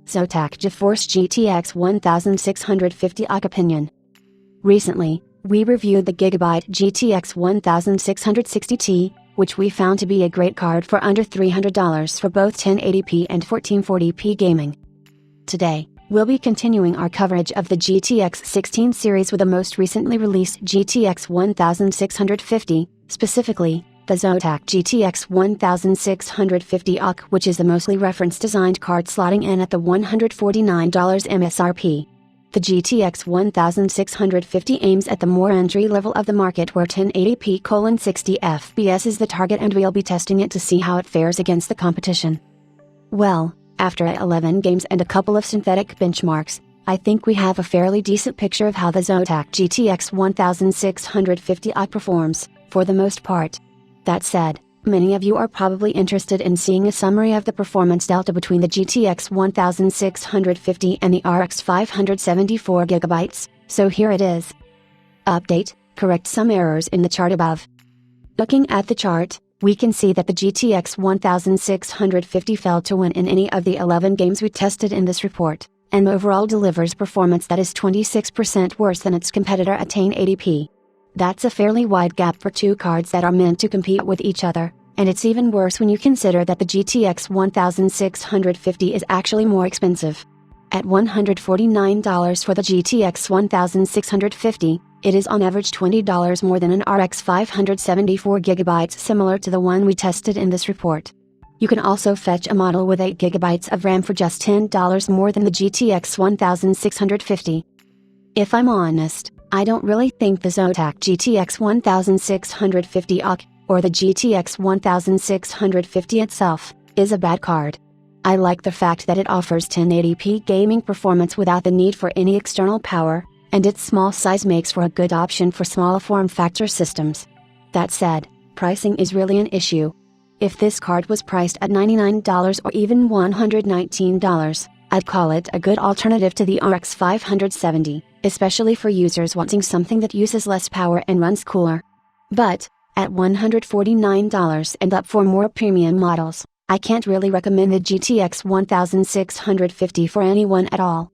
ZOTAC GeForce GTX 1650 opinion. Recently, we reviewed the Gigabyte GTX 1660T, which we found to be a great card for under $300 for both 1080p and 1440p gaming. Today, we'll be continuing our coverage of the GTX 16 series with the most recently released GTX 1650, specifically, the ZOTAC GTX 1650 OC, which is the mostly reference designed card slotting in at the $149 MSRP. The GTX 1650 aims at the more entry level of the market where 1080p:60 FPS is the target, and we'll be testing it to see how it fares against the competition. Well, after 11 games and a couple of synthetic benchmarks, I think we have a fairly decent picture of how the ZOTAC GTX 1650 OC performs, for the most part. That said, many of you are probably interested in seeing a summary of the performance delta between the GTX 1650 and the RX 574GB, so here it is. Update: correct some errors in the chart above. Looking at the chart, we can see that the GTX 1650 failed to win in any of the 11 games we tested in this report, and overall delivers performance that is 26% worse than its competitor at 1080p. That's a fairly wide gap for two cards that are meant to compete with each other, and it's even worse when you consider that the GTX 1650 is actually more expensive. At $149 for the GTX 1650, it is on average $20 more than an RX 574GB similar to the one we tested in this report. You can also fetch a model with 8GB of RAM for just $10 more than the GTX 1650. If I'm honest, I don't really think the ZOTAC GTX 1650 OC, or the GTX 1650 itself, is a bad card. I like the fact that it offers 1080p gaming performance without the need for any external power, and its small size makes for a good option for smaller form factor systems. That said, pricing is really an issue. If this card was priced at $99 or even $119, I'd call it a good alternative to the RX 570, especially for users wanting something that uses less power and runs cooler. But, at $149 and up for more premium models, I can't really recommend the GTX 1650 for anyone at all.